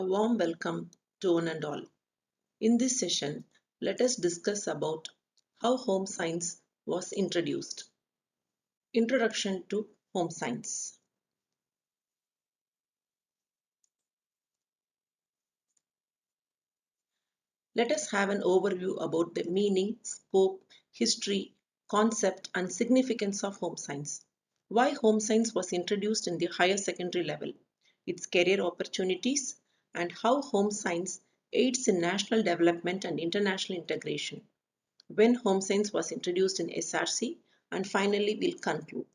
warm welcome to one and all. In this session, let us discuss about how home science was introduced. Introduction to home science. Let us have an overview about the meaning, scope, history, concept, and significance of home science. Why home science was introduced in the higher secondary level, its career opportunities, and how home science aids in national development and international integration. When home science was introduced in SRC, and finally we'll conclude.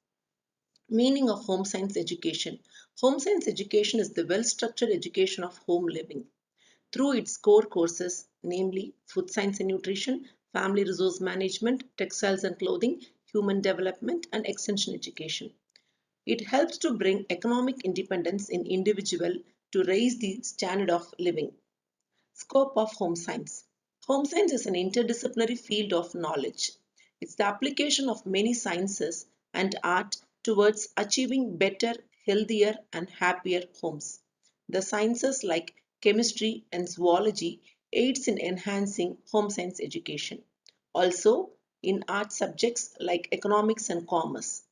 Meaning of home science education. Home science education is the well-structured education of home living through its core courses, namely food science and nutrition, family resource management, textiles and clothing, human development, and extension education. It helps to bring economic independence in individual to raise the standard of living. Scope of home science. Home science is an interdisciplinary field of knowledge. It's the application of many sciences and art towards achieving better, healthier, and happier homes. The sciences like chemistry and zoology aids in enhancing home science education. Also, in art subjects like economics and commerce.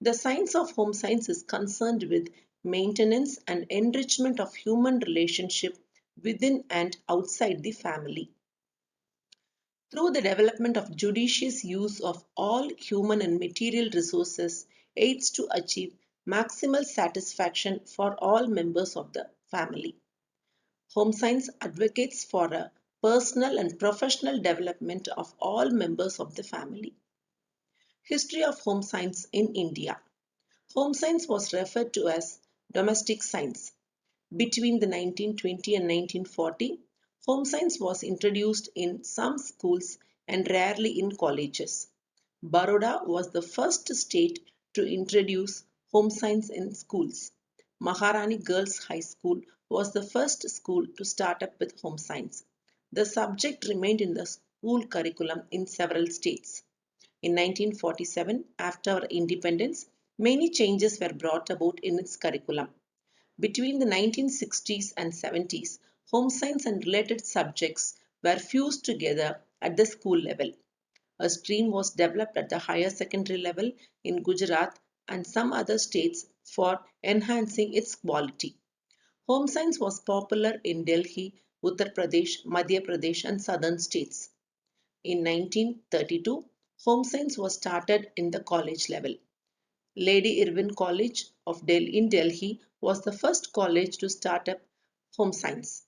The science of home science is concerned with maintenance and enrichment of human relationship within and outside the family. Through the development of judicious use of all human and material resources aids to achieve maximal satisfaction for all members of the family. Home science advocates for a personal and professional development of all members of the family. History of home science in India. Home science was referred to as domestic science. Between the 1920 and 1940, home science was introduced in some schools and rarely in colleges. Baroda was the first state to introduce home science in schools. Maharani Girls High School was the first school to start up with home science. The subject remained in the school curriculum in several states. In 1947, after our independence, many changes were brought about in its curriculum. Between the 1960s and 70s, home science and related subjects were fused together at the school level. A stream was developed at the higher secondary level in Gujarat and some other states for enhancing its quality. Home science was popular in Delhi, Uttar Pradesh, Madhya Pradesh, and southern states. In 1932, home science was started in the college level. Lady Irwin College of Delhi in Delhi was the first college to start up home science.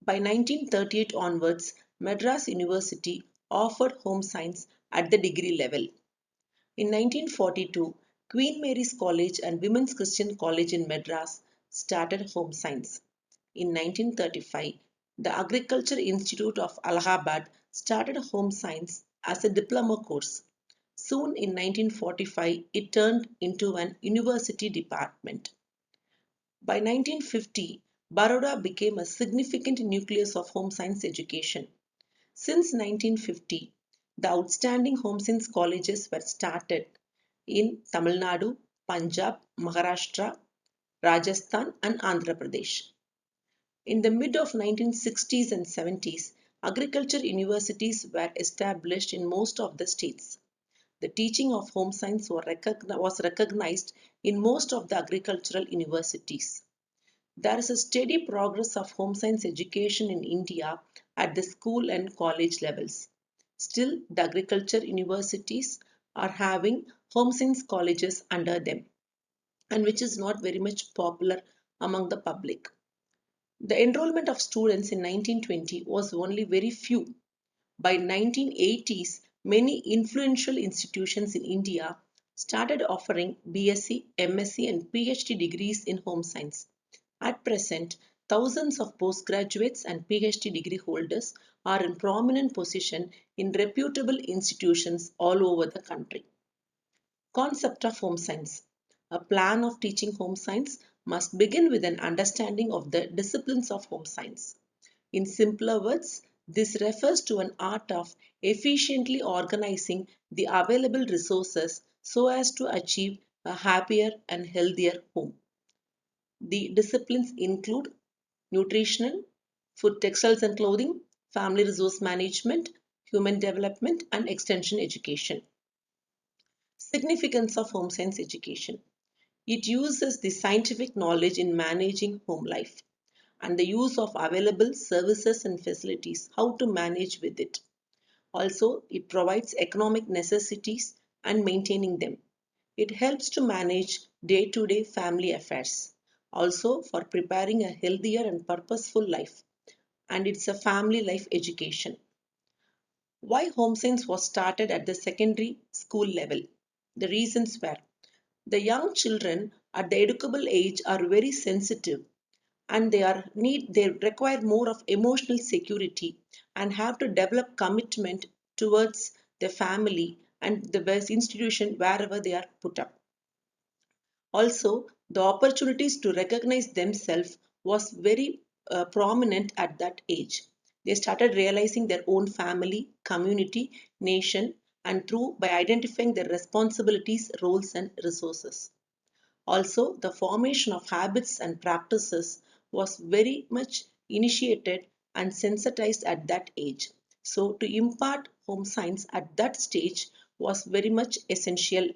By 1938 onwards, Madras University offered home science at the degree level. In 1942, Queen Mary's College and Women's Christian College in Madras started home science. In 1935, the Agriculture Institute of Allahabad started home science as a diploma course. Soon in 1945, it turned into an university department. By 1950, Baroda became a significant nucleus of home science education. Since 1950, the outstanding home science colleges were started in Tamil Nadu, Punjab, Maharashtra, Rajasthan, and Andhra Pradesh. In the mid of 1960s and 70s, agriculture universities were established in most of the states. The teaching of home science was recognized in most of the agricultural universities. There is a steady progress of home science education in India at the school and college levels. Still, the agriculture universities are having home science colleges under them, and which is not very much popular among the public. The enrollment of students in 1920 was only very few. By 1980s, many influential institutions in India started offering BSc, MSc and PhD degrees in home science. At present, thousands of postgraduates and PhD degree holders are in prominent position in reputable institutions all over the country. Concept of home science. A plan of teaching home science must begin with an understanding of the disciplines of home science. In simpler words, this refers to an art of efficiently organizing the available resources so as to achieve a happier and healthier home. The disciplines include nutritional, food, textiles and clothing, family resource management, human development, and extension education. Significance of home science education. It uses the scientific knowledge in managing home life and the use of available services and facilities, how to manage with it. Also, it provides economic necessities and maintaining them. It helps to manage day-to-day family affairs. Also, for preparing a healthier and purposeful life. And it's a family life education. Why home science was started at the secondary school level? The reasons were the young children at the educable age are very sensitive and they require more of emotional security and have to develop commitment towards the family and the best institution wherever they are put up. Also, the opportunities to recognize themselves was very prominent at that age. They started realizing their own family, community, nation, and through by identifying their responsibilities, roles, and resources. Also, the formation of habits and practices was very much initiated and sensitized at that age. So, to impart home science at that stage was very much essential.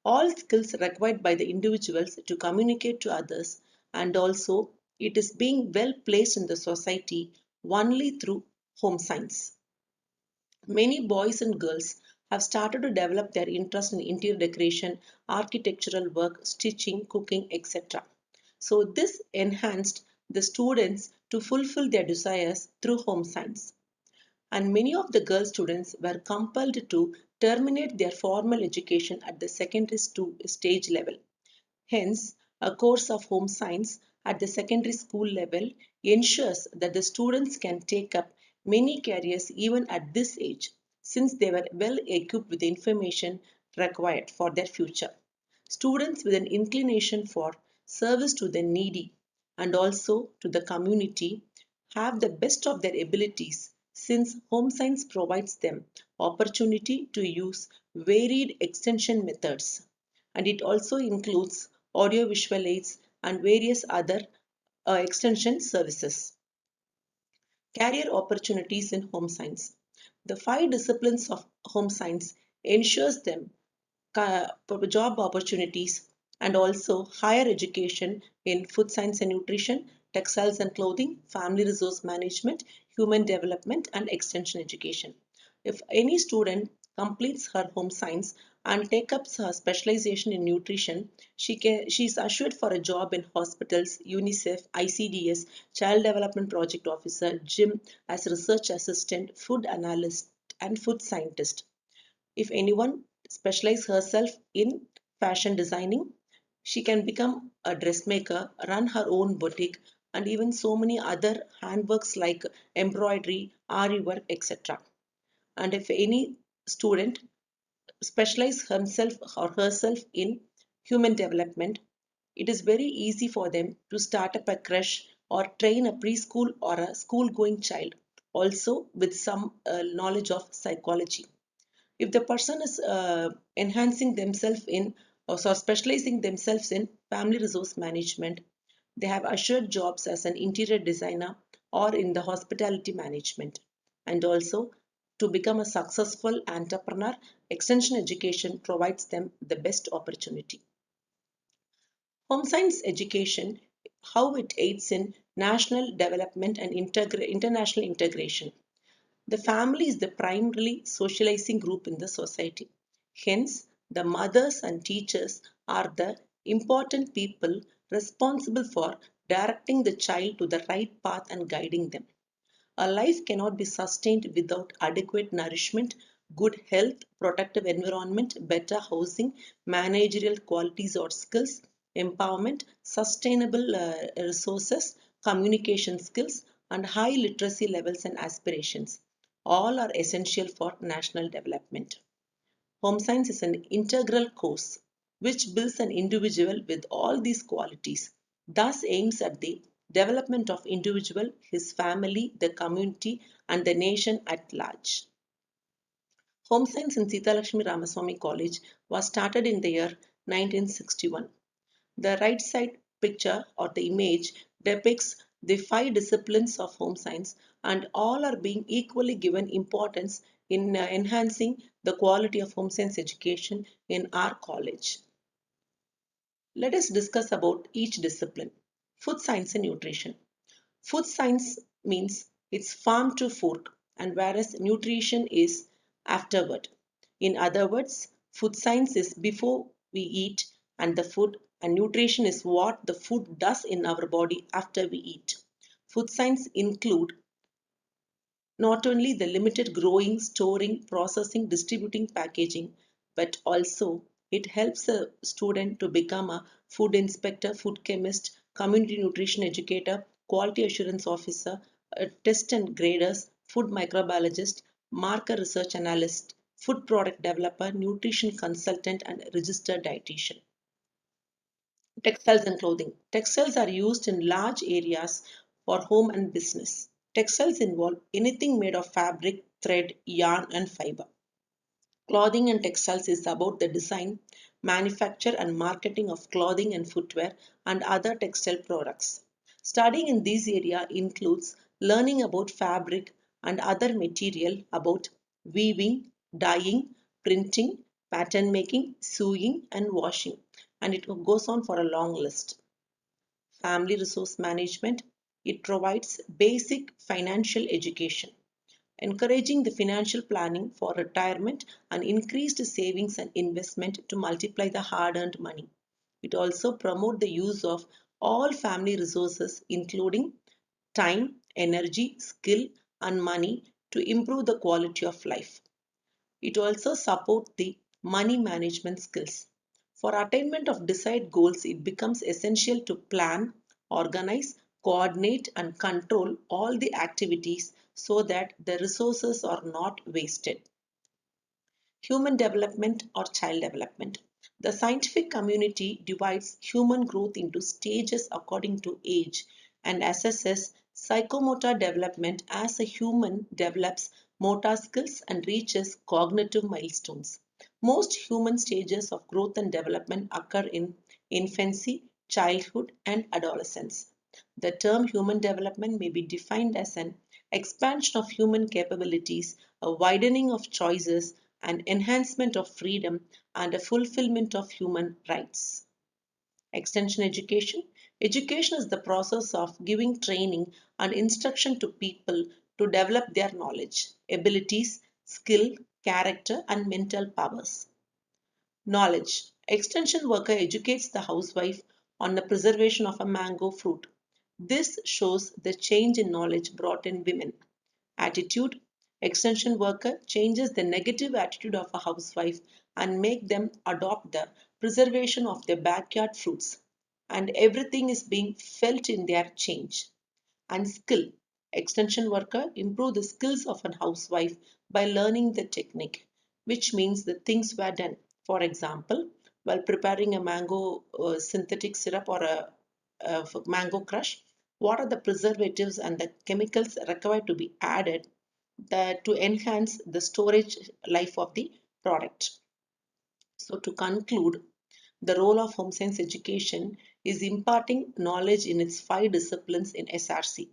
All skills required by the individuals to communicate to others, and also it is being well placed in the society only through home science. Many boys and girls have started to develop their interest in interior decoration, architectural work, stitching, cooking, etc. So, this enhanced the students to fulfill their desires through home science. And many of the girl students were compelled to terminate their formal education at the secondary stage level. Hence, a course of home science at the secondary school level ensures that the students can take up many careers even at this age, since they were well equipped with the information required for their future. Students with an inclination for service to the needy and also to the community have the best of their abilities, since home science provides them opportunity to use varied extension methods, and it also includes audiovisual aids and various other extension services. Career opportunities in home science. The five disciplines of home science ensures them job opportunities and also higher education in food science and nutrition, textiles and clothing, family resource management, human development, and extension education. If any student completes her home science and takes up her specialization in nutrition, she is assured for a job in hospitals, UNICEF, ICDS, Child Development Project Officer, GYM as research assistant, food analyst, and food scientist. If anyone specializes herself in fashion designing, she can become a dressmaker, run her own boutique, and even so many other handworks like embroidery, ari work, etc. And if any student specializes himself or herself in human development, it is very easy for them to start up a creche or train a preschool or a school going child, also with some knowledge of psychology. If the person is enhancing themselves in or so specializing themselves in family resource management, they have assured jobs as an interior designer or in the hospitality management. And also, to become a successful entrepreneur, extension education provides them the best opportunity. Home science education, how it aids in national development and international integration. The family is the primarily socializing group in the society. Hence, the mothers and teachers are the important people responsible for directing the child to the right path and guiding them. A life cannot be sustained without adequate nourishment, good health, protective environment, better housing, managerial qualities or skills, empowerment, sustainable resources, communication skills, and high literacy levels and aspirations. All are essential for national development. Home science is an integral course which builds an individual with all these qualities, thus aims at the development of individual, his family, the community, and the nation at large. Home science in Sitalakshmi Ramaswamy College was started in the year 1961. The right side picture or the image depicts the five disciplines of home science, and all are being equally given importance in enhancing the quality of home science education in our college. Let us discuss about each discipline. Food science and nutrition. Food science means it's farm to fork, and whereas nutrition is afterward. In other words, food science is before we eat and the food, and nutrition is what the food does in our body after we eat. Food science include not only the limited growing, storing, processing, distributing, packaging, but also it helps a student to become a food inspector, food chemist, community nutrition educator, quality assurance officer, a test and graders, food microbiologist, marker research analyst, food product developer, nutrition consultant, and registered dietitian. Textiles and clothing. Textiles are used in large areas for home and business. Textiles involve anything made of fabric, thread, yarn, and fiber. Clothing and textiles is about the design, manufacture, and marketing of clothing and footwear and other textile products. Studying in this area includes learning about fabric and other material, about weaving, dyeing, printing, pattern making, sewing, and washing, and it goes on for a long list. Family resource management. It provides basic financial education, encouraging the financial planning for retirement and increased savings and investment to multiply the hard-earned money. It also promotes the use of all family resources, including time, energy, skill, and money, to improve the quality of life. It also supports the money management skills. For attainment of desired goals, it becomes essential to plan, organize, coordinate, and control all the activities so that the resources are not wasted. Human development or child development. The scientific community divides human growth into stages according to age and assesses psychomotor development as a human develops motor skills and reaches cognitive milestones. Most human stages of growth and development occur in infancy, childhood, and adolescence. The term human development may be defined as an expansion of human capabilities, a widening of choices, an enhancement of freedom, and a fulfillment of human rights. Extension education. Education is the process of giving training and instruction to people to develop their knowledge, abilities, skill, character, and mental powers. Knowledge. Extension worker educates the housewife on the preservation of a mango fruit. This shows the change in knowledge brought in women. Attitude. Extension worker changes the negative attitude of a housewife and make them adopt the preservation of their backyard fruits. And everything is being felt in their change. And skill. Extension worker improve the skills of a housewife by learning the technique, which means the things were done. For example, while preparing a mango synthetic syrup or a mango crush, what are the preservatives and the chemicals required to be added that to enhance the storage life of the product. So to conclude, the role of home science education is imparting knowledge in its five disciplines in SRC.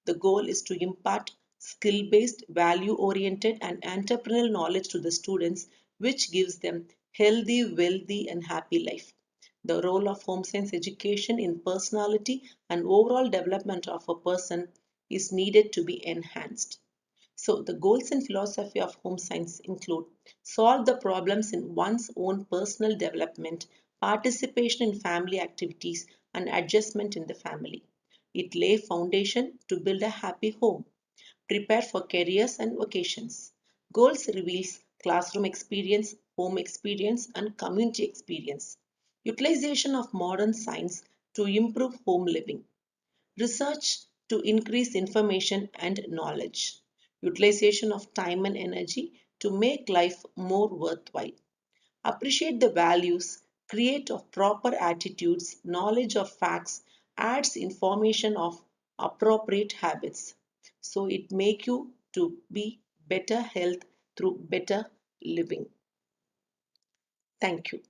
The goal is to impart skill-based, value-oriented, and entrepreneurial knowledge to the students, which gives them healthy, wealthy, and happy life. The role of home science education in personality and overall development of a person is needed to be enhanced. So, the goals and philosophy of home science include solve the problems in one's own personal development, participation in family activities, and adjustment in the family. It lay foundation to build a happy home, prepare for careers and vocations. Goals reveals classroom experience, home experience, and community experience. Utilization of modern science to improve home living. Research to increase information and knowledge. Utilization of time and energy to make life more worthwhile. Appreciate the values, create of proper attitudes, knowledge of facts, adds information of appropriate habits. So it make you to be better health through better living. Thank you.